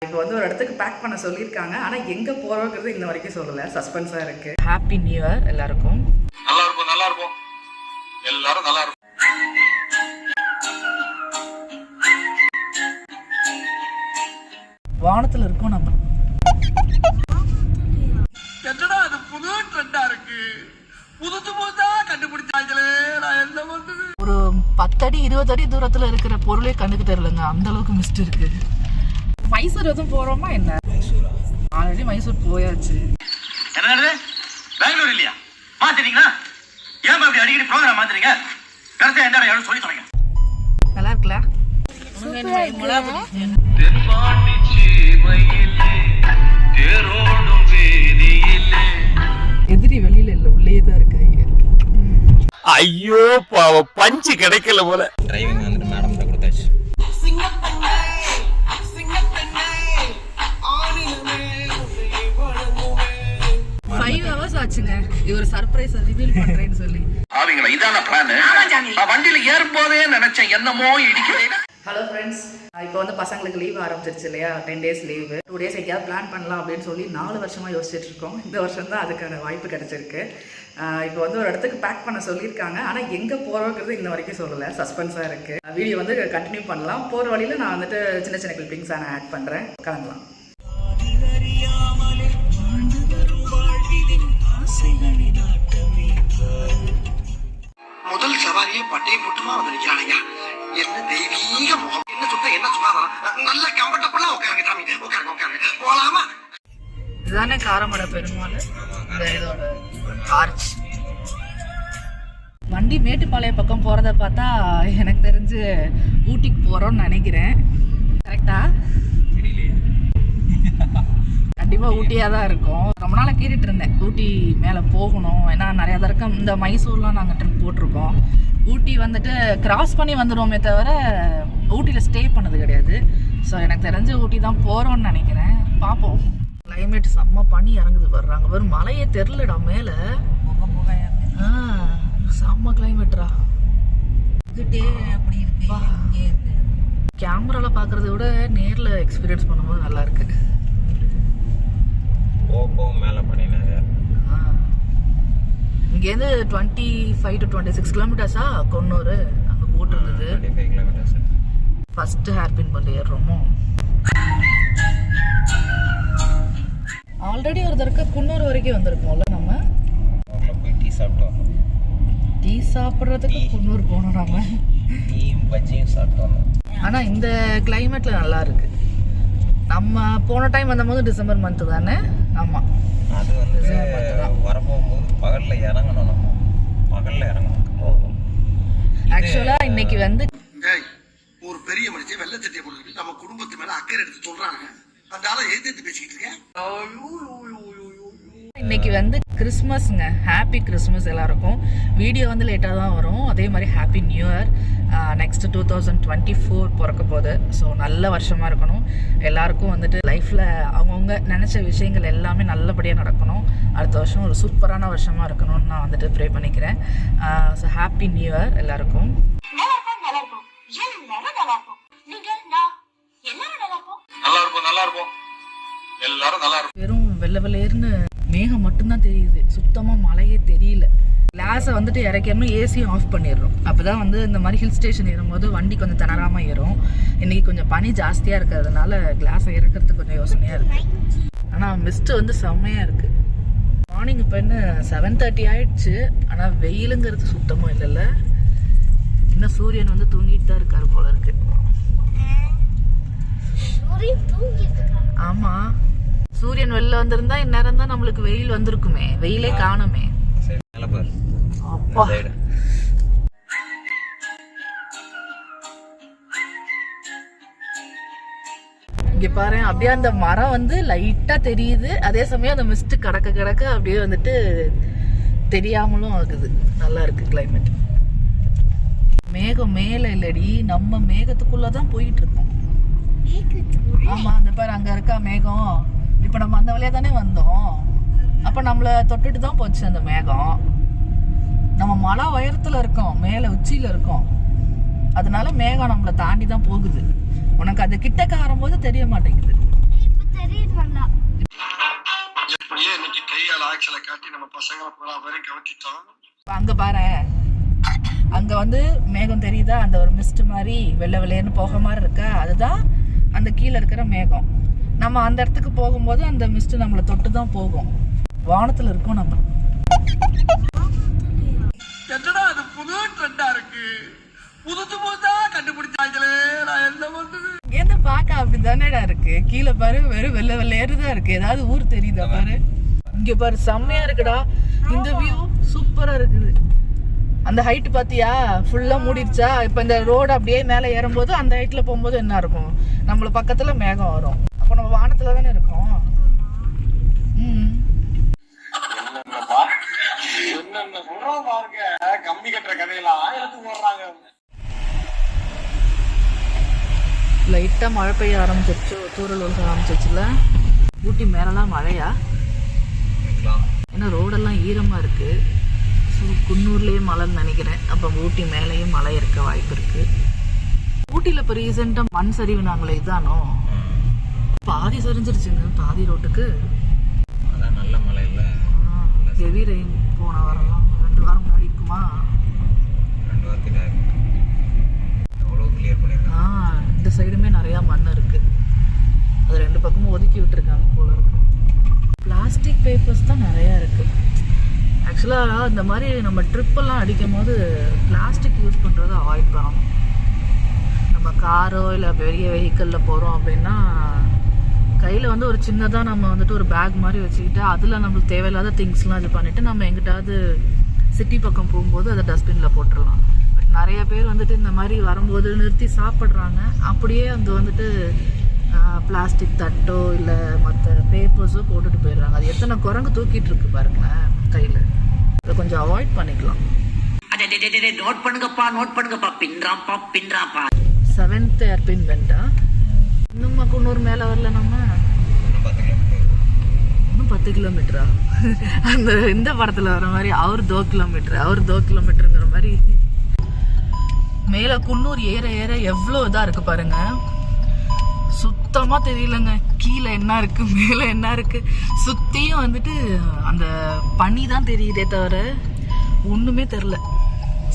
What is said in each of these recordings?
இப்போ வந்து ஒரு இடத்துக்கு பேக் பண்ண சொல்லியிருக்காங்க. ஆனால் எங்கே போகிறோங்கிறது இன்ன வரைக்கும் சொல்லலை. சஸ்பென்ஸாக இருக்குது. ஹாப்பி நியூ இயர் எல்லாருக்கும். நல்லா இருக்கும், நல்லா இருக்கும், எல்லாரும் நல்லா இருக்கும். வானத்தில் இருக்கோம் நம்ம. என்னடா அது புது ட்ரெண்டா இருக்கு, புதுசு புதுசா கண்டுபிடிச்சாங்களே, நான் என்ன பண்றது? ஒரு 10 அடி 20 அடி தூரத்தில் இருக்கிற பொருளே கண்ணுக்கு தெரியலங்க, அந்த அளவுக்கு மிஸ்ட் இருக்கு. மைசூர் எதுவும் போறோமா என்ன? ஆல்ரெடி மைசூர் போயாச்சு. என்னது பெங்களூர் இல்லையா? மாத்திட்டீங்களா? ஏன் அப்படி அடிக்கடி ப்ரோக்ராம் மாத்துறீங்க? கரெக்டா எந்த இடம் சொல்லி சொல்லுங்க. நல்லா இருக்குல்ல? எதிரி வெளியில இல்ல, உள்ளே தான் இருக்காங்க. ஐயோ பாவ பஞ்சு கிடைக்கல போல. டிரைவிங் வந்துட்டு மேடம் கிட்ட கொடுத்தாச்சு. 5 hours ஆச்சுங்க இவர் சர்ப்ரைஸ் ரிவீல் பண்றேன்னு சொல்லி. அவங்கள இதான பிளான். நான் வண்டியில ஏறும் போதே நினைச்சேன் என்னமோ இடிக்குதே. ஹலோ ஃப்ரெண்ட்ஸ், இப்போ வந்து பசங்களுக்கு லீவ் ஆரம்பிச்சிருச்சு இல்லையா? 10 days லீவு. 2 days எங்கேயாவது பிளான் பண்ணலாம் அப்படின்னு சொல்லி 4 வருஷமாக யோசிச்சுட்டு இருக்கோம். இந்த வருஷம் தான் அதுக்கான வாய்ப்பு கிடைச்சிருக்கு. இப்போ வந்து ஒரு இடத்துக்கு பேக் பண்ண சொல்லியிருக்காங்க. ஆனால் எங்கே போகிறோங்கிறது இன்ன வரைக்கும் சொல்லலை. சஸ்பென்ஸாக இருக்குது. வீடியோ வந்து கண்டினியூ பண்ணலாம். போகிற வழியில் நான் வந்துட்டு சின்ன சின்ன கிளிப்பிங்ஸாக நான் ஆட் பண்ணுறேன். கிளம்பலாம். முதல் சவாரியே பட்டையை போட்டுமா வந்து நிக்கிறாங்க. என்ன தெய்வீக முகம், என்ன சுத்த என்ன சுகாதாரம். நல்ல கம்ஃபர்டபுளா உட்காருங்க சாமி, உட்காருங்க உட்காருங்க. போலாமா? இதுதானே காரமடை பெருமாள். இந்த இதோட ஆர்ச். வண்டி மேட்டுப்பாளையம் பக்கம் போகிறத பார்த்தா எனக்கு தெரிஞ்சு ஊட்டிக்கு போகிறோம்னு நினைக்கிறேன். கரெக்டா? கண்டிப்பாக ஊட்டியாக தான் இருக்கும். ரொம்ப நாளாக கேட்டுட்டு இருந்தேன் ஊட்டி மேலே போகணும். ஏன்னா நிறையா தடவை இந்த மைசூர்லாம் நாங்கள் ட்ரிப் போட்டிருக்கோம். ஊட்டி வந்துட்டு கிராஸ் பண்ணி வந்துடுவோமே தவிர ஊட்டியில் ஸ்டே பண்ணது கிடையாது. ஸோ எனக்கு தெரிஞ்சு ஊட்டி தான் போகிறோன்னு நினைக்கிறேன். பார்ப்போம். கிளைமேட் செம்ம பனி இறங்குது வர்றாங்க. வெறும் மழையே தெரிலடா மேலே. செம்ம கிளைமேட்ரா. கேமராவில் பார்க்குறத விட நேரில் எக்ஸ்பீரியன்ஸ் பண்ணும்போது நல்லா இருக்கு. போகவும் மேலே பண்ணினாரு. இங்கேருந்து 25 to 26 கிலோமீட்டர்ஸா கொன்னூர் அங்கே போட்டிருந்தது. 25 கிலோமீட்டர்ஸ். ஃபர்ஸ்ட் ஹேர்பின் பண்ணி ஏறுறோமோ. ஆல்ரெடி ஒரு தடவை குன்னூர் வரைக்கும் வந்திருக்கோம்ல நம்ம. அவங்கள போய் டீ சாப்பிட்டோம். டீ சாப்பிட்றதுக்கு குன்னூர் போனோம் நம்ம. டீயும் பஜ்ஜியும் சாப்பிட்டோம். ஆனால் இந்த கிளைமேட்ல நல்லா இருக்கு. நம்ம போன டைம் வந்தபோது டிசம்பர் மந்த் தானே? ஆமாம், அது வந்து வரப்போகும்போது பகலில் இறங்கணும். நம்ம பகலில் இறங்கணும். ஆக்சுவலாக இன்னைக்கு வந்து ஒரு பெரிய மனுஷன் வெள்ளை சட்டையை போட்டு நம்ம குடும்பத்து மேல அக்கறை எடுத்து சொல்றாங்க. அந்த ஆளை எதிர்த்து பேசிக்கிட்டு இருக்கேன். இன்னைக்கு வந்து கிறிஸ்மஸ்ங்க. ஹாப்பி கிறிஸ்மஸ் எல்லாருக்கும். வீடியோ வந்து லேட்டாக தான் வரும். அதே மாதிரி ஹாப்பி நியூ இயர். நெக்ஸ்ட் 2024 பிறக்க போகுது. ஸோ நல்ல வருஷமாக இருக்கணும். எல்லாருக்கும் வந்துட்டு லைஃப்பில் அவங்கவுங்க நினச்ச விஷயங்கள் எல்லாமே நல்லபடியாக நடக்கணும். அடுத்த வருஷம் ஒரு சூப்பரான வருஷமாக இருக்கணும்னு நான் வந்துட்டு ப்ரே பண்ணிக்கிறேன். ஸோ ஹாப்பி நியூ இயர் எல்லாருக்கும். நல்லா இருக்கும், நல்லா இருக்கும், எல்லாரும் நல்லா இருக்கும். வெறும் வெள்ளை வெள்ளையர்னு மேகம் மட்டும்தான் தெரியுது. சுத்தமாக மழையே தெரியல. கிளாஸை வந்துட்டு இறக்கணும், ஏசியும் ஆஃப் பண்ணிடுறோம். அப்போ தான் வந்து இந்த மாதிரி ஹில் ஸ்டேஷன் ஏறும்போது வண்டி கொஞ்சம் திணறாமல் ஏறும். இன்றைக்கி கொஞ்சம் பனி ஜாஸ்தியாக இருக்கிறதுனால கிளாஸை இறக்கிறதுக்கு கொஞ்சம் யோசனையாக இருக்குது. ஆனால் மிஸ்ட்டு வந்து செம்மையாக இருக்குது. மார்னிங் இப்போ என்ன 7:30 ஆயிடுச்சு. ஆனால் வெயிலுங்கிறது சுத்தமாக இல்லைல்ல. இன்னும் சூரியன் வந்து தூங்கிட்டு தான் இருக்கார் போல இருக்கு. ஆமாம், சூரியன் வெளில வந்திருந்தா இந்நேரம் தான் நம்மளுக்கு வெயில் வந்திருக்குமே. வெயிலே காணுமே. அப்பா, இங்க பாரு. அப்படியே அந்த மரம் வந்து லைட்டா தெரியுது. அதே சமயம் அந்த மிஸ்ட் கடக்க கடக்க அப்படியே வந்துட்டு தெரியாமலும் ஆகுது. நல்லா இருக்கு கிளைமேட். மேகம் மேல இல்லடி, நம்ம மேகத்துக்குள்ளதான் போயிட்டு இருக்கோம். ஆமா, அந்த பாரு அங்க இருக்கா மேகம். இப்ப நம்ம அந்த வழியா தானே வந்தோம். அப்ப நம்மள தொட்டுட்டு தான் போச்சு அந்த மேகம். நம்ம மலை உயரத்துல இருக்கோம், மேல உச்சியில இருக்கோம். அதனால மேகம் நம்மளை தாண்டி தான் போகுது. உனக்கு அது கிட்டக்க வரும்போது தெரிய மாட்டேங்குது. காய்ச்சலை காட்டி நம்ம பசங்களை பூரா வரையும் கவட்டிட்டோம். அங்க பாரு, அங்க வந்து மேகம் தெரியுதா, அந்த ஒரு மிஸ்ட் மாதிரி வெள்ளை வெள்ளையன்னு போக மாதிரி இருக்கா, அதுதான் அந்த கீழே இருக்கிற மேகம். நம்ம அந்த இடத்துக்கு போகும்போது அந்த மிஸ்ட் நம்மளை தொட்டு தான் போகும். வானத்துல இருக்கோம் நம்ம. என்னடா அது புது ட்ரெண்டா இருக்கு, புதுசா கண்டுபிடிச்சாங்களே, நான் என்ன பண்றது? என்ன பார்க்க அப்படிதானேடா இருக்கு. கீழே பாரு, வெறும் வெள்ளை வெள்ளையேறுதான் இருக்கு. ஏதாவது ஊர் தெரியுதா பாரு. இங்க பாரு, செம்மையா இருக்குடா. இந்த வியூ சூப்பரா இருக்குது. அந்த ஹைட் பாத்தியா, ஃபுல்லா மூடிடுச்சா. இப்ப இந்த ரோடு அப்படியே மேல ஏறும்போது அந்த ஹைட்ல போகும்போது என்ன இருக்கும், நம்மள பக்கத்துல மேகம் வரும். அப்ப நம்ம வானத்துல தானே இருக்கோம். என்னென்ன சொல்றோம் பாருங்க, கம்பி கட்டுற கதையெல்லாம் எடுத்து போடுறாங்க. லைட்டா மழை பெய்ய ஆரம்பிச்சிருச்சு, தூரல் விழுக ஆரம்பிச்சிருச்சுல. ஊட்டி மேலலாம் மழையா? ஏன்னா ரோடெல்லாம் ஈரமா இருக்கு. ஸோ குன்னூர்லேயே மழைன்னு நினைக்கிறேன். அப்போ ஊட்டி மேலேயும் மழை இருக்க வாய்ப்பு இருக்கு. ஊட்டியில் இப்போ ரீசெண்டாக மண் சரிவுனாங்களே, இதானோ? பாதி சரிஞ்சிருச்சுங்க, பாதி ரோட்டுக்கு. அதான் நல்ல மழை இல்லை, ஹெவி ரெயின். போன வாரம்லாம் 2 வாரம் முன்னாடி இருக்குமா, 2 வாரத்துக்கு எவ்வளோ கிளியர் பண்ணியிருக்காங்க. இந்த சைடுமே நிறையா மண் இருக்கு. அது 2 பக்கமும் ஒதுக்கி விட்டுருக்காங்க போல இருக்கு. பிளாஸ்டிக் பேப்பர்ஸ் தான் நிறையா இருக்கு. ஆக்சுவலாக இந்த மாதிரி நம்ம ட்ரிப்பெல்லாம் அடிக்கும் போது பிளாஸ்டிக் யூஸ் பண்ணுறதை அவாய்ட் பண்ணணும். நம்ம காரோ இல்லை பெரிய வெஹிக்கிளில் போகிறோம் அப்படின்னா கையில் வந்து ஒரு சின்னதாக நம்ம வந்துட்டு ஒரு பேக் மாதிரி வச்சுக்கிட்டு அதில் நம்மளுக்கு தேவையில்லாத திங்ஸ்லாம் இது பண்ணிவிட்டு நம்ம எங்கிட்டாவது சிட்டி பக்கம் போகும்போது அதை டஸ்ட்பினில் போட்டுடலாம். பட் நிறைய பேர் வந்துட்டு இந்த மாதிரி வரும்போது நிறுத்தி சாப்பிட்றாங்க. அப்படியே அங்கே வந்துட்டு பிளாஸ்டிக் தட்டோ இல்லை மற்ற பேப்பர்ஸோ போட்டுட்டு போயிடுறாங்க. அது எத்தனை குரங்கு தூக்கிட்டு இருக்கு பாருங்களேன் கையில். அதை கொஞ்சம் அவாய்ட் பண்ணிக்கலாம். நோட் பண்ணுங்கப்பா பின்றாப்பா 7th ஏர்பின் பெண்டா. இன்னும் குன்னூர் மேலே வரல நம்ம. இன்னும் 10 கிலோமீட்டரா? அந்த இந்த படத்தில் வர மாதிரி அவர் 2 கிலோமீட்டருங்கிற மாதிரி. மேலே குன்னூர் ஏற ஏற எவ்வளோ இதாக இருக்குது பாருங்க. சுத்தமாக தெரியலங்க கீழே என்ன இருக்கு மேலே என்ன இருக்கு. சுற்றியும் வந்துட்டு அந்த பனி தான் தெரியுதே தவிர ஒன்றுமே தெரில.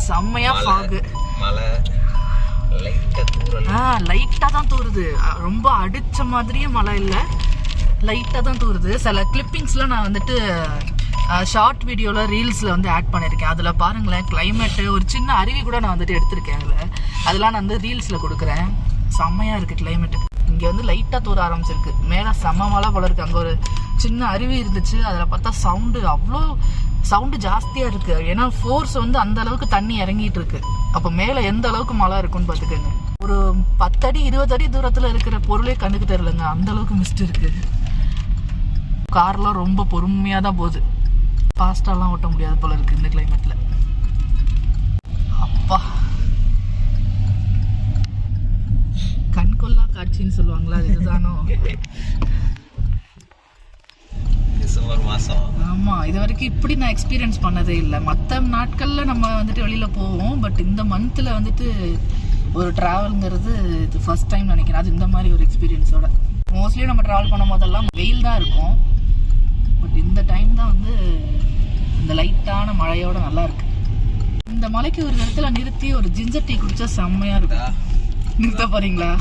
செம்மையா ஃபாகு. மழை லைட்டாக தான் தூருது. ரொம்ப அடித்த மாதிரியே மழை இல்லை, லைட்டாக தான் தூருது. சில கிளிப்பிங்ஸ்லாம் நான் வந்துட்டு ஷார்ட் வீடியோவில் ரீல்ஸில் வந்து ஆட் பண்ணியிருக்கேன். அதில் பாருங்களேன் கிளைமேட்டு, ஒரு சின்ன அருவி கூட நான் வந்துட்டு எடுத்திருக்கேன். அதெல்லாம் நான் வந்து ரீல்ஸில் கொடுக்குறேன். செம்மையாக இருக்குது கிளைமேட்டு. இங்கே வந்து லைட்டாக தூர ஆரம்பிச்சிருக்கு. மேலே செம்ம மழை போல இருக்குது. அங்கே ஒரு சின்ன அருவி இருந்துச்சு, அதில் பார்த்தா அவ்வளோ சவுண்டு ஜாஸ்தியாக இருக்குது. ஏன்னா ஃபோர்ஸ் வந்து அந்த அளவுக்கு தண்ணி இறங்கிட்டு இருக்கு. அப்போ மேலே எந்த அளவுக்கு மழை இருக்குன்னு பார்த்துக்கோங்க. ஒரு 10 அடி 20 அடி தூரத்தில் இருக்கிற பொருளே கண்ணுக்கு தெரியலங்க, அந்த அளவுக்கு மிஸ்ட் இருக்கு. கார்லாம் ரொம்ப பொறுமையாக தான் போகுது, ஃபாஸ்ட்டாலாம் ஓட்ட முடியாது போல இருக்கு இந்த கிளைமேட்டில். அப்பா, கண்கொள்ளா காட்சின்னு சொல்லுவாங்களா, அது இதுதானோ? டிசம்பர் மாதம். ஆமாம், இது வரைக்கும் இப்படி நான் எக்ஸ்பீரியன்ஸ் பண்ணதே இல்லை. மற்ற நாட்களில் நம்ம வந்துட்டு வெளியில் போவோம், பட் இந்த மந்த்தில் வந்துட்டு ஒரு ட்ராவலுங்கிறது இது ஃபர்ஸ்ட் டைம் நினைக்கிறேன். அது இந்த மாதிரி ஒரு எக்ஸ்பீரியன்ஸோட. மோஸ்ட்லி நம்ம ட்ராவல் பண்ணும் போதெல்லாம் வெயில் தான் இருக்கும், பட் இந்த டைம் தான் வந்து இந்த லைட்டான மழையோட நல்லா இருக்கு. இந்த மலைக்கு ஒரு இடத்துல நிறுத்தி ஒரு ஜிஞ்சர் டீ குடிச்சா செம்மையா இருக்கும். நிறுத்த போறீங்களா?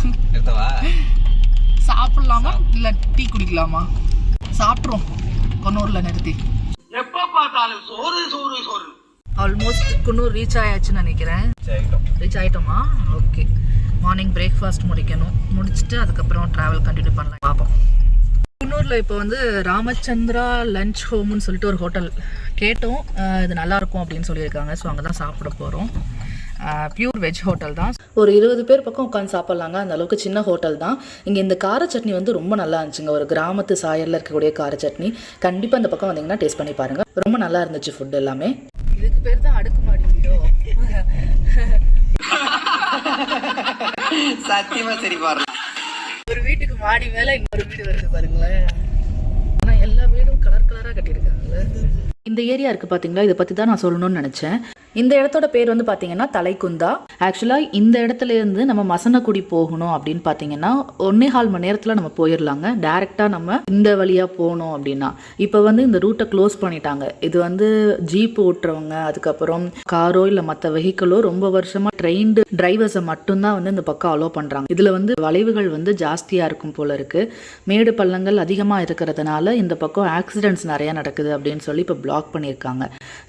சாப்பிடலாமா இல்ல டீ குடிக்கலாமா? சாப்பிட்றோம் குன்னூர்ல நிறுத்தி. எப்ப பார்த்தாலும் சோறு சோறு சோறு. ஆல்மோஸ்ட் குன்னூர் ரீச் ஆயாச்சுன்னு நினைக்கிறேன். ரீச் ஆயிட்டோமா? ஓகே. மார்னிங் பிரேக்ஃபாஸ்ட் முடிச்சுட்டு அதுக்கப்புறம் ட்ராவல் கண்டினியூ பண்ணலாம். பார்ப்போம். குன்னூரில் இப்போ வந்து ராமச்சந்திரா லஞ்ச் ஹோம்னு சொல்லிட்டு ஒரு ஹோட்டல் கேட்டோம். இது நல்லாயிருக்கும் அப்படின்னு சொல்லியிருக்காங்க. ஸோ அங்கே தான் சாப்பிட போகிறோம். பியூர் வெஜ் ஹோட்டல் தான். ஒரு 20 பேர் பக்கம் உட்காந்து சாப்பிட்லாங்க, அந்த அளவுக்கு சின்ன ஹோட்டல் தான். இங்கே இந்த கார சட்னி வந்து ரொம்ப நல்லா இருந்துச்சுங்க. ஒரு கிராமத்து சாயலில் இருக்கக்கூடிய கார சட்னி. கண்டிப்பாக இந்த பக்கம் வந்தீங்கன்னா டேஸ்ட் பண்ணி பாருங்கள். ரொம்ப நல்லா இருந்துச்சு ஃபுட் எல்லாமே. இதுக்கு பேர் தான் அடுக்குமாடி வீடோ? சத்தியமா சரி பாருங்க. ஒரு வீட்டுக்கு மாடி மேல இன்னொரு வீடு வருது பாருங்களேன். ஆனா எல்லா வீடும் கலர் கலரா கட்டியிருக்காங்கல்ல. இந்த ஏரியா இருக்கு பாத்தீங்களா, இதை பத்தி தான் நான் சொல்லணும்னு நினைச்சேன். இந்த இடத்தோட பேர் வந்து பார்த்தீங்கன்னா தலைக்குந்தா. ஆக்சுவலாக இந்த இடத்துல இருந்து நம்ம மசனக்குடி போகணும் அப்படின்னு பார்த்தீங்கன்னா 1.25 மணி நேரத்தில் நம்ம போயிடலாங்க. டேரெக்டாக நம்ம இந்த வழியாக போகணும் அப்படின்னா. இப்போ வந்து இந்த ரூட்டை க்ளோஸ் பண்ணிட்டாங்க. இது வந்து ஜீப் ஓட்டுறவங்க, அதுக்கப்புறம் காரோ இல்லை மற்ற வெஹிக்கிளோ ரொம்ப வருஷமாக ட்ரெயின்டு டிரைவர்ஸை மட்டும்தான் வந்து இந்த பக்கம் அலோவ் பண்ணுறாங்க. இதில் வந்து வளைவுகள் வந்து ஜாஸ்தியாக இருக்கும் போல இருக்குது. மேடு பள்ளங்கள் அதிகமாக இருக்கிறதுனால இந்த பக்கம் ஆக்சிடென்ட்ஸ் நிறையா நடக்குது அப்படின்னு சொல்லி இப்போ பிளாக் பண்ணியிருக்காங்க.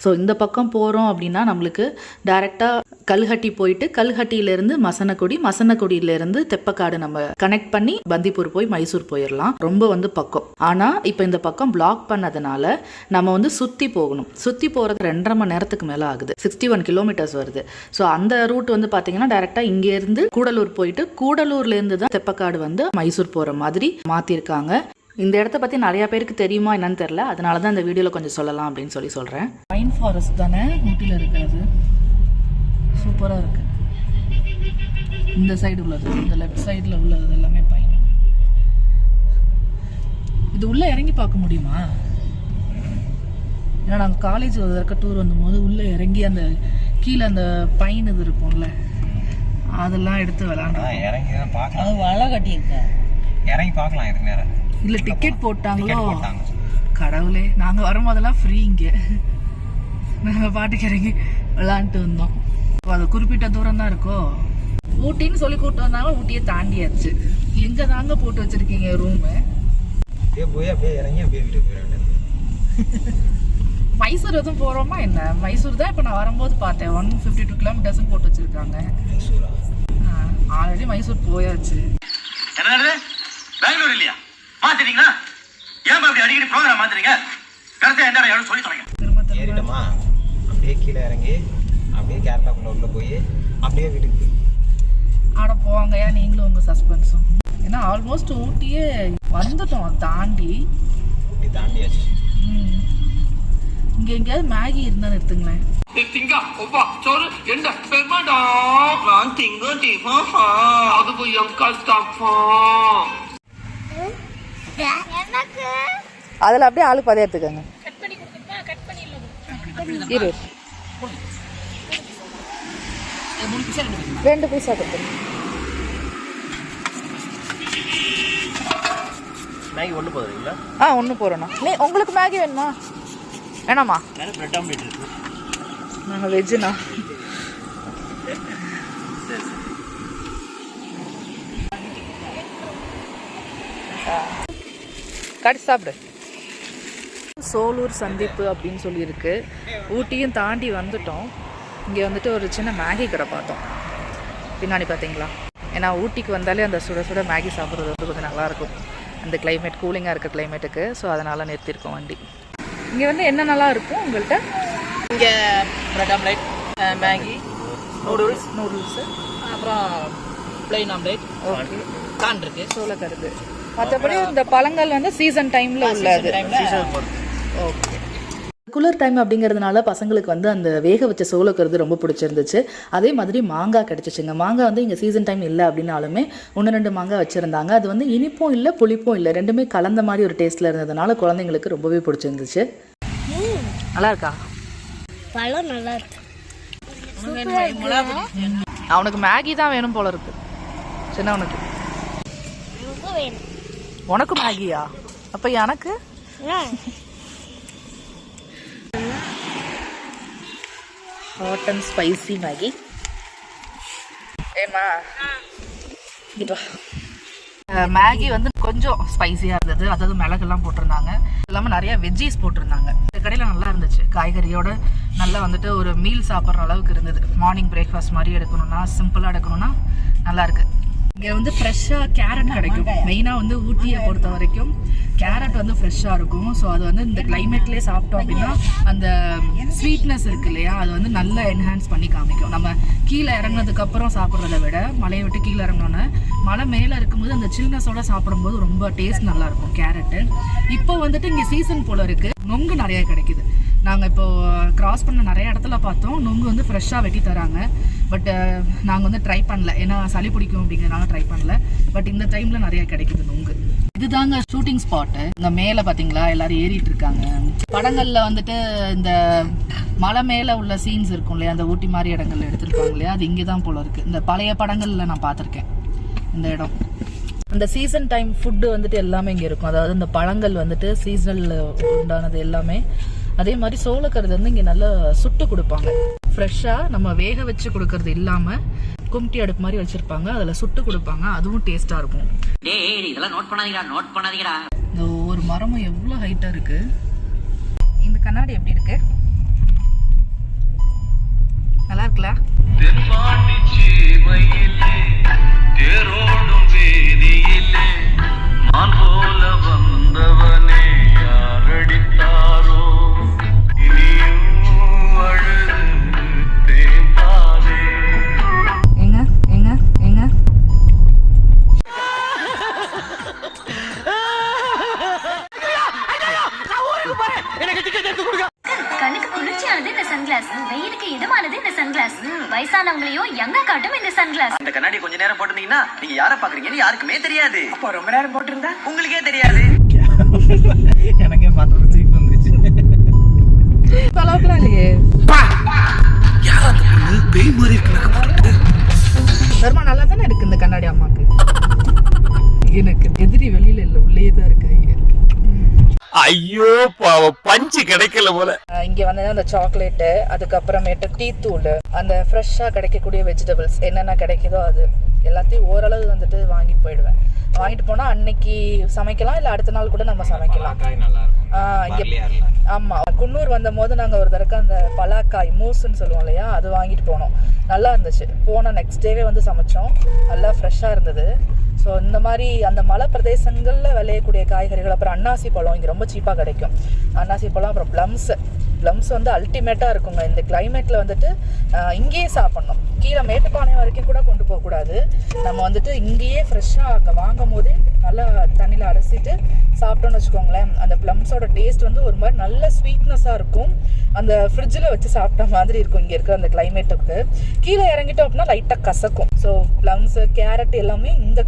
ஸோ இந்த பக்கம் போகிறோம் அப்படின்னா நம்மளுக்கு டைரெக்டாக கல்ஹட்டி போயிட்டு கல்ஹட்டியிலேருந்து மசனக்குடியிலேருந்து தெப்பக்காடு நம்ம கனெக்ட் பண்ணி பந்திப்பூர் போய் மைசூர் போயிடலாம். ரொம்ப வந்து பக்கம். ஆனால் இப்போ இந்த பக்கம் பிளாக் பண்ணதுனால நம்ம வந்து சுற்றி போகணும். சுற்றி போகிறது 2.5 மணி நேரத்துக்கு மேலே ஆகுது. 61 கிலோமீட்டர்ஸ் வருது. ஸோ அந்த ரூட் வந்து பார்த்தீங்கன்னா டைரெக்டாக இங்கேருந்து கூடலூர் போயிட்டு கூடலூர்லேருந்து தான் தெப்பக்காடு வந்து மைசூர் போகிற மாதிரி மாற்றிருக்காங்க. இந்த இடத்த பற்றி நிறையா பேருக்கு தெரியுமா என்னன்னு தெரில. அதனால தான் இந்த வீடியோவில் கொஞ்சம் சொல்லலாம் அப்படின்னு சொல்லி சொல்கிறேன். பைன் ஃபாரஸ்ட் தானே ஊட்டியில் இருக்கிறது. சூப்பராக இருக்குது. இந்த சைடு உள்ளது, இந்த லெஃப்ட் சைடில் உள்ளது எல்லாமே பைன். இது உள்ளே இறங்கி பார்க்க முடியுமா? ஏன்னா நாங்கள் காலேஜ் இருக்க டூர் வந்தபோது உள்ளே இறங்கி அந்த கீழே அந்த பைன் இது இருக்கும்ல அதெல்லாம் எடுத்து விளாண்டோம். இறங்கி தான் பார்க்கலாம். அது வலை கட்டியிருக்கேன். இறங்கி பார்க்கலாம். இதுக்கு நேரம் இல்லை டிக்கெட் போட்டாங்களோ கடவுளே. நாங்கள் வரும்போதெல்லாம் ஃப்ரீ. இங்கே நாங்கள் பாட்டுக்கு இறங்கி விளாண்டுட்டு வந்தோம். அது குறிப்பிட்ட தூரம் தான் இருக்கோ. ஊட்டின்னு சொல்லி கூப்பிட்டு வந்தாங்க. ஊட்டியை தாண்டியாச்சு. எங்கே தாங்க போட்டு வச்சுருக்கீங்க ரூமு? அப்படியே போய் அப்படியே இறங்கி அப்படியே வீட்டுக்கு போயிடாது. மைசூர் எதுவும் போகிறோமா என்ன? மைசூர் தான் இப்போ நான் வரும்போது பார்த்தேன். 152 கிலோமீட்டர்ஸ் போட்டு வச்சுருக்காங்க. மைசூரா? ஆல்ரெடி மைசூர் போயாச்சு. என்னது பெங்களூர் இல்லையா? மாத்திட்டீங்களா? ஏன் அப்படி அடிக்கடி ப்ரோக்ராம் மாத்துறீங்க? கரெக்டா என்ன இடம்னு சொல்லி சொல்லுங்க. திரும்ப ஏறிட்டோமா? அப்படியே கீழே இறங்கி அப்படியே கேரளாக்குள்ள உள்ள போய் அப்படியே வீட்டுக்கு போய் ஆட போவாங்க. ஏன் நீங்களும் உங்கள் சஸ்பென்ஸும்? ஏன்னா ஆல்மோஸ்ட் ஊட்டியே வந்துட்டோம் தாண்டி. அப்படி தாண்டியாச்சு. இங்கே எங்கேயாவது மேகி இருந்தான்னு எடுத்துங்களேன். திங்கா ஒப்பா சோறு என்ன பெருமாடா நான் திங்க தீபாஃபா அது என் கஷ்டப்பா. அதில் அப்படியே ஆளுக்கு பாதி எடுத்துக்கோங்க. இரு 2 பீஸா கொடுத்துருங்க. மேகி ஒன்று போதுங்களா? 1 போகிறோண்ணா. உங்களுக்கு மேகி வேணுமா? வேணாமா? பிரெட் ஆம்லேட் இருக்கு. நாங்கள் வெஜ்ஜுண்ணா. கடிச்சு சாப்பிடு. சோலூர் சந்திப்பு அப்படின்னு சொல்லியிருக்கு. ஊட்டியும் தாண்டி வந்துட்டோம். இங்கே வந்துட்டு ஒரு சின்ன மேகி கடை பார்த்தோம் பின்னாடி பார்த்தீங்களா. ஏன்னா ஊட்டிக்கு வந்தாலே அந்த சுட சுட மேகி சாப்பிட்றது வந்து கொஞ்சம் நல்லாயிருக்கும். அந்த கிளைமேட் கூலிங்காக இருக்க கிளைமேட்டுக்கு. ஸோ அதனால் நிறுத்தியிருக்கோம் வண்டி. இங்கே வந்து என்ன நல்லா இருக்கும் உங்கள்கிட்ட? இங்கே பிரெட் ஆம்லேட், மேகி, நூடுல்ஸு, அப்புறம் பிளைன் ஆம்லேட், ஓகே, கான் இருக்குது, சோளக்கருது. மற்றபடி இந்த பழங்கள் வந்து சீசன் டைமில் உள்ளது. ஓகே. குளிர் டைம் அப்படிங்கிறதுனால பசங்களுக்கு வந்து அந்த வேக வச்ச சோளக்கருது ரொம்ப பிடிச்சிருந்துச்சு. அதே மாதிரி மாங்காய் கிடச்சிச்சுங்க. மாங்காய் வந்து இங்கே சீசன் டைம் இல்லை அப்படின்னாலுமே 1-2 மாங்காய் வச்சுருந்தாங்க. அது வந்து இனிப்பும் இல்லை புளிப்பும் இல்லை, ரெண்டுமே கலந்த மாதிரி ஒரு டேஸ்ட்டில் இருந்ததுனால குழந்தைங்களுக்கு ரொம்பவே பிடிச்சிருந்துச்சு. நல்லா இருக்கா? பழம் நல்லா இருக்கு. அவனுக்கு மேகி தான் வேணும் போல இருக்கு சின்னவனுக்கு. உனக்கு மேகியா? அப்ப எனக்கு ஹாட் அண்ட் ஸ்பைசி மேகி. ஏமா மேகி வந்து கொஞ்சம் ஸ்பைசியாக இருந்தது. அதாவது மிளகுலாம் போட்டிருந்தாங்க. இல்லாமல் நிறைய வெஜ்ஜீஸ் போட்டிருந்தாங்க. இந்த கடையில் நல்லா இருந்துச்சு. காய்கறியோட நல்லா வந்துட்டு ஒரு மீல் சாப்பிட்ற அளவுக்கு இருந்தது. மார்னிங் பிரேக்ஃபாஸ்ட் மாதிரி எடுக்கணும்னா, சிம்பிளாக எடுக்கணும்னா நல்லாயிருக்கு. இங்கே வந்து ஃப்ரெஷ்ஷாக கேரட் கிடைக்கும். மெயினாக வந்து ஊட்டியை பொறுத்த வரைக்கும் கேரட் வந்து ஃப்ரெஷ்ஷாக இருக்கும். ஸோ அது வந்து இந்த கிளைமேட்லேயே சாப்பிட்டோம் அப்படின்னா அந்த ஸ்வீட்னஸ் இருக்கு இல்லையா, அது வந்து நல்லா என்ஹான்ஸ் பண்ணி காமிக்கும். நம்ம கீழே இறங்கினதுக்கப்புறம் சாப்பிட்றத விட மலையை விட்டு கீழே இறங்கினோன்னே மலை மேலே இருக்கும்போது அந்த சில்னஸோட சாப்பிடும்போது ரொம்ப டேஸ்ட் நல்லாயிருக்கும் கேரட்டு. இப்போ வந்துட்டு இங்கே சீசன் போல் இருக்குது. நொங்கு நிறையா கிடைக்குது. நாங்கள் இப்போது கிராஸ் பண்ண நிறைய இடத்துல பார்த்தோம். நொங்கு வந்து ஃப்ரெஷ்ஷாக வெட்டி தராங்க. பட் நாங்கள் வந்து ட்ரை பண்ணல. ஏன்னா சளி பிடிக்கும் அப்படிங்கிறதுனால ட்ரை பண்ணல. பட் இந்த டைமில் நிறையா கிடைக்குது நொங்கு. இதுதாங்க ஷூட்டிங் ஸ்பாட். இங்க மேல பாத்தீங்களா எல்லாரும் ஏறிட்டு இருக்காங்க. படங்கள்ல வந்துட்டு இந்த மலை மேல உள்ள சீன்ஸ் இருக்கும் இல்லையா, அந்த ஊட்டி மாதிரி இடங்கள்ல எடுத்திருப்பாங்க இல்லையா, அது இங்கதான் போல இருக்கு. இந்த பழைய படங்கள்ல நான் பார்த்திருக்கேன் இந்த இடம். இந்த சீசன் டைம் ஃபுட்டு வந்துட்டு எல்லாமே இங்கே இருக்கும். அதாவது இந்த பழங்கள் வந்துட்டு சீசனல் உண்டானது எல்லாமே. அதே மாதிரி சோளக்கருது வந்து இங்கே நல்லா சுட்டு கொடுப்பாங்க. ஃப்ரெஷ்ஷாக நம்ம வேக வச்சு கொடுக்கறது இல்லாமல் கும்டி அடுப்பு மாதிரி வச்சுருப்பாங்க, அதில் சுட்டு கொடுப்பாங்க. அதுவும் டேஸ்ட்டாக இருக்கும். இதெல்லாம் நோட் பண்ணாதீங்கடா. இந்த ஒவ்வொரு மரமும் எவ்வளோ ஹைட்டாக இருக்குது. இந்த கண்ணாடி எப்படி இருக்கு? நல்லா இருக்குல்ல? கண்ணுக்கு குளிர்ச்சியானது இந்த சன்கிளாஸ், வெயிலுக்கு இதமானது இந்த சன்கிளாஸ், வயசானவங்களையும் யங்கா காட்டும் இந்த சன்கிளாஸ். அந்த கண்ணாடி கொஞ்ச நேரம் போட்டிருந்தீங்கன்னா நீங்க யாரை பாக்குறீங்கன்னு யாருக்குமே தெரியாது. அப்ப ரொம்ப நேரம் போட்டிருந்தா உங்களுக்கே தெரியாது. எனக்கே பார்த்தது சிரிப்பு வந்துருச்சு. இல்லையே தர்மா நல்லா தானே இருக்கு இந்த கண்ணாடி அம்மாக்கு. எனக்கு எதிரி வெளியில இல்ல, உள்ளே தான் இருக்காங்க. ஐயோ பாவம், பஞ்சு கிடைக்கல போல. இங்க வந்து அந்த சாக்லேட்டு, அதுக்கப்புறமேட்டு டீ தூள், அந்த ஃப்ரெஷ்ஷா கிடைக்கக்கூடிய வெஜிடபிள்ஸ் என்னென்ன கிடைக்குதோ அது எல்லாத்தையும் ஓரளவு வந்துட்டு வாங்கிட்டு போயிடுவேன். வாங்கிட்டு போனா அன்னைக்கு சமைக்கலாம், இல்ல அடுத்த நாள் கூட நம்ம சமைக்கலாம். ஆமா, குன்னூர் வந்த போது நாங்க ஒரு தடவை அந்த பலாக்காய் மூசுன்னு சொல்லுவோம் இல்லையா, அது வாங்கிட்டு போனோம். நல்லா இருந்துச்சு. போன நெக்ஸ்ட் டேவே வந்து சமைச்சோம். நல்லா ஃப்ரெஷ்ஷா இருந்தது. ஸோ இந்த மாதிரி அந்த மலை பிரதேசங்களில் விளையக்கூடிய காய்கறிகள், அப்புறம் அன்னாசி பழம் இங்கே ரொம்ப சீப்பாக கிடைக்கும். அன்னாசி பழம், அப்புறம் ப்ளம்ஸ் வந்து அல்டிமேட்டாக இருக்குங்க. இந்த கிளைமேட்டில் வந்துட்டு இங்கேயே சாப்பிட்ணும். கீழே மேட்டுப்பாளையம் வரைக்கும் கூட கொண்டு போகக்கூடாது. நம்ம வந்துட்டு இங்கேயே ஃப்ரெஷ்ஷாக அங்கே வாங்கும் போதே நல்லா தண்ணியில் அலசிட்டு சாப்பிட்டோன்னு வச்சுக்கோங்களேன். அந்த ப்ளம்ஸோட டேஸ்ட் வந்து ஒரு மாதிரி நல்ல ஸ்வீட்னஸாக இருக்கும். அந்த ஃப்ரிட்ஜில் வச்சு சாப்பிட்ட மாதிரி இருக்கும் இங்கே இருக்கிற அந்த கிளைமேட்டுக்கு. கீழே இறங்கிட்டோம் அப்படின்னா லைட்டாக கசக்கும். ஸோ ப்ளம்ஸு, கேரட் எல்லாமே இந்த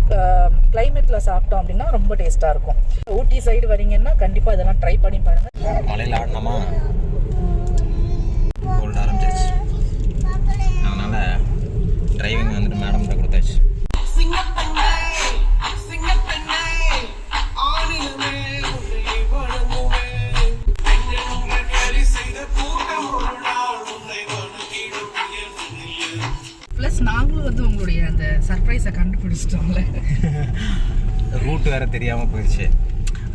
கிளைமேட்டில் சாப்பிட்டோம் அப்படின்னா ரொம்ப டேஸ்ட்டாக இருக்கும். ஊட்டி சைடு வரீங்கன்னா கண்டிப்பாக இதெல்லாம் ட்ரை பண்ணி பாருங்கள். மலையில் ஆடினோமா கோல்டு ஆரம்பிச்சிருச்சு. அதனால் டிரைவிங் வந்துட்டு மேடம்கிட்ட கொடுத்தாச்சு. ப்ளஸ் நாங்களும் வந்து உங்களுடைய அந்த சர்ப்ரைஸை கண்டுபிடிச்சிட்டோம்ல. ரூட்டு வேறு தெரியாமல் போயிடுச்சு.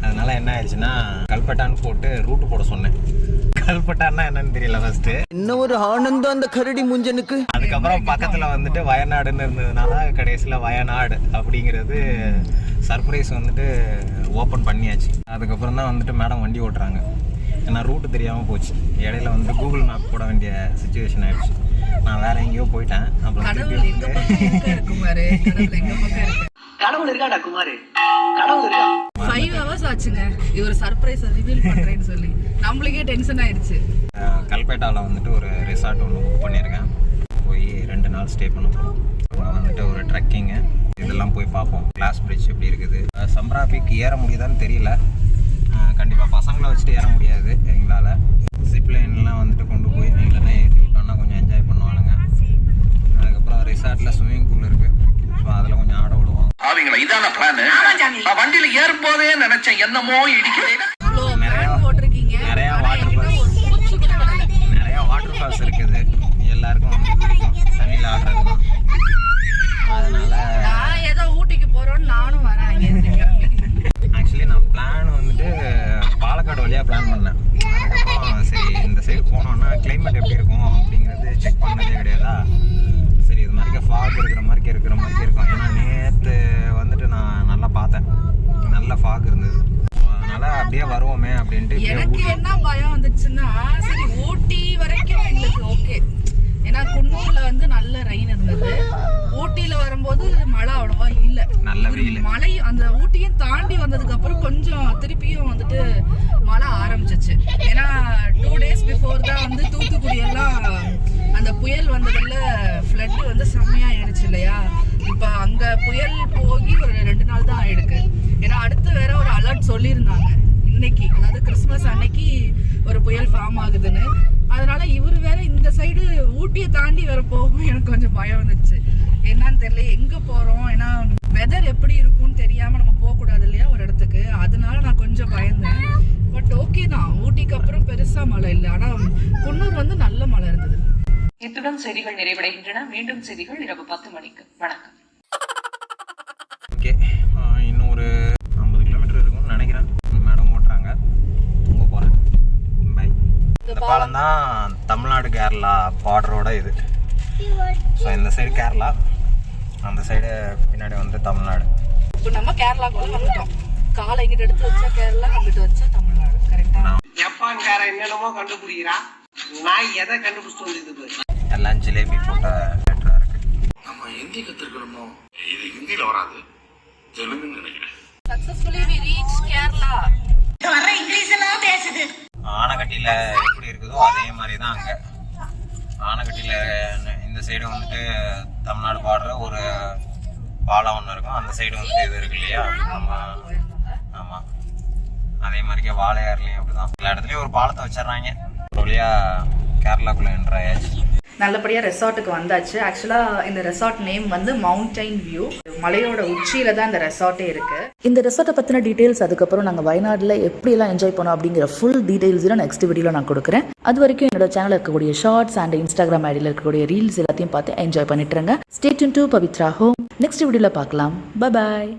அதனால் என்ன ஆயிடுச்சுன்னா கல்பட்டான்னு போட்டு ரூட்டு போட சொன்னேன். கல்பட்டான்னா என்னன்னு தெரியல ஃபர்ஸ்ட்டு. என்ன ஒரு ஆனந்தம் அந்த கரடி முஞ்சனுக்கு. அதுக்கப்புறம் பக்கத்தில் வந்துட்டு வயநாடுன்னு இருந்ததுனால கடைசியில் வயநாடு அப்படிங்கிறது சர்ப்ரைஸ் வந்துட்டு ஓப்பன் பண்ணியாச்சு. அதுக்கப்புறம் தான் வந்துட்டு மேடம் வண்டி ஓட்டுறாங்க. ஏன்னா ரூட்டு தெரியாமல் போச்சு. இடையில வந்து கூகுள் மேப் போட வேண்டிய சுச்சுவேஷன் ஆயிடுச்சு. நான் வேற எங்கேயோ போயிட்டேன். அப்புறம் கடவுள் இருக்காடா குமாரு, கடவுள் இருக்கா. 5 hours ஆச்சுங்க ஒரு சர்ப்ரைஸ் ரிவீல் பண்றேன்னு சொல்லி. நம்மளுக்கே டென்ஷன் ஆயிடுச்சு. கல்பேட்டாவில் வந்துட்டு ஒரு ரிசார்ட் ஒன்று புக் பண்ணியிருக்கேன். போய் 2 நாள் ஸ்டே பண்ண போகிறோம். அப்புறம் வந்துட்டு ஒரு ட்ரெக்கிங்கு இதெல்லாம் போய் பார்ப்போம். கிளாஸ் பிரிட்ஜ் எப்படி இருக்குது. சம்ரா பீக் ஏற முடியுதான்னு தெரியல. கண்டிப்பாக பசங்களை வச்சுட்டு ஏற முடியாது எங்களால். ஜிப்லைன்லாம் வந்துட்டு கொண்டு போய் எங்களை ஏற்றி விட்டோம்னா கொஞ்சம் என்ஜாய் பண்ணுவானுங்க. அதுக்கப்புறம் ரிசார்ட்டில் ஸ்விம்மிங் பூல் இருக்குது. ஸோ அதில் கொஞ்சம் ஆட விடுவோம். அவங்கள இதான பிளான். வண்டியில ஏறும் போதே நினைச்சேன் என்னமோ இடிக்கிறேன். நிறையா வாட்டர் ஃபால்ஸ் இருக்குது. எல்லாருக்கும் தண்ணியில் ஆடுறது. அதனால ஏதோ ஊட்டிக்கு போறோம்னு நானும் வரேன். ஆக்சுவலி நான் பிளான் வந்துட்டு பாலக்காடு வழியாக பிளான் பண்ணேன். அதுக்கப்புறம் சரி இந்த சைடு போனோன்னா கிளைமேட் எப்படி இருக்கும் அப்படிங்கிறது செக் பண்ணதே கிடையாதா. சரி இது மாதிரி ஃபாக் இருக்கிற மாதிரி இருக்கும். ஏன்னா நேற்று வந்துட்டு நான் நல்லா பார்த்தேன், நல்ல ஃபாக் இருந்தது. அதனால அப்படியே வருவோமே அப்படின்ட்டு. எனக்கு என்ன பயம் வந்துச்சுன்னா, சரி ஊட்டி வரைக்கும் எங்களுக்கு ஓகே. ஏன்னா குன்னூர்ல வந்து நல்ல ரெயின் இருந்தது. ஊட்டியில வரும்போது மழை அவ்வளவா இல்ல, நல்ல வெயில். மழை அந்த ஊட்டியும் தாண்டி வந்ததுக்கு அப்புறம் கொஞ்சம் திருப்பியும் வந்துட்டு மழை ஆரம்பிச்சிச்சு. ஏன்னா 2 days பிஃபோர் தான் வந்து தூத்துக்குடி எல்லாம் அந்த புயல் வந்ததுல ஃப்ளட் வந்து செம்மையா ஆயிடுச்சு இல்லையா. இப்போ அங்கே புயல் போய் ஒரு 2 நாள் தான் ஆயிடுக்கு. ஏன்னா அடுத்து வேற ஒரு அலர்ட் சொல்லியிருந்தாங்க இன்னைக்கு, அதாவது கிறிஸ்மஸ் அன்னைக்கு ஒரு புயல் ஃபார்ம் ஆகுதுன்னு. அதனால இவர் வேற இந்த சைடு ஊட்டியை தாண்டி வேற போகும். எனக்கு கொஞ்சம் பயம் வந்துச்சு, என்னன்னு தெரியல எங்கே போகிறோம். ஏன்னா வெதர் எப்படி இருக்கும்னு தெரியாமல் நம்ம போகக்கூடாது இல்லையா ஒரு இடத்துக்கு. அதனால நான் கொஞ்சம் பயந்தேன். பட் ஓகே தான், ஊட்டிக்கு அப்புறம் பெருசாக மழை இல்லை. ஆனால் குன்னூர் வந்து நல்ல மழை இருந்தது. இத்துடன் செய்திகள் நிறைவடைகின்றன. மீண்டும் செய்திகள் இரவு 10 மணிக்கு. வணக்கம். ஓகே, இன்னும் ஒரு 50 கிலோமீட்டர் இருக்கும்னு நினைக்கிறேன். மேடம் ஓட்டுறாங்க, உங்க போகிறேன். பை. இந்த பாலம் தான் தமிழ்நாடு கேரளா பார்டரோட இது. ஸோ இந்த சைடு கேரளா, அந்த சைடு பின்னாடி வந்து தமிழ்நாடு. இப்போ நம்ம கேரளாக்குள்ள வந்துட்டோம். காலை இங்கிட்ட எடுத்து வச்சா கேரளா, அங்கிட்ட வச்சா தமிழ்நாடு. கரெக்டா? ஜப்பான்கார என்னென்னமோ கண்டுபிடிக்கிறா, நான் எதை கண்டுபிடிச்சு வந்துருக்குது. எல்லாம் ஜிலேபி போட்ட லெட்டரா இருக்கு. நம்ம ஹிந்தி கத்துக்கணுமோ? இது ஹிந்தியில வராது, தெலுங்குன்னு நினைக்கிறேன். Successfully we reached Kerala. வர இங்கிலீஷ் எல்லாம் பேசுது. ஆனகட்டியில் எப்படி இருக்குதோ அதே மாதிரி தான் அங்கே. ஆனகட்டியில் இந்த சைடு வந்துட்டு தமிழ்நாடு பார்டர் ஒரு பாலம் ஒன்று இருக்கும், அந்த சைடு வந்துட்டு இது இருக்கு இல்லையா, ஆமாம் அதே மாதிரிக்கே வாழையாறுலையும் அப்படி தான். எல்லா இடத்துலையும் ஒரு பாலத்தை வச்சிடுறாங்க. ஒரு வழியாக கேரளாக்குள்ளே என்ட்ராயாச்சு. நல்லபடியாக ரெசார்ட்டுக்கு வந்தாச்சு. ஆக்சுவலாக இந்த ரெசார்ட் நேம் வந்து மவுண்டைன் வியூ. மலையோட உச்சியில தான் இந்த ரெசார்ட்டே இருக்கு. இந்த ரெசார்ட்டை பற்றின டீட்டெயில்ஸ் அதுக்கப்புறம் நாங்கள் வயநாட்டில் எப்படியெல்லாம் என்ஜாய் பண்ணோம் அப்படிங்கிற ஃபுல் டீட்டெயில்ஸில் நெக்ஸ்ட் வீடியோவில் நான் கொடுக்குறேன். அது வரைக்கும் என்னோட சேனலில் இருக்கக்கூடிய ஷார்ட்ஸ் அண்ட் இன்ஸ்டாகிராம் ஐடியில் இருக்கக்கூடிய ரீல்ஸ் எல்லாத்தையும் பார்த்து என்ஜாய் பண்ணிட்டுருங்க. Stay tuned to Pavithra home. Next வீடியோவில் பார்க்கலாம். பை பாய்.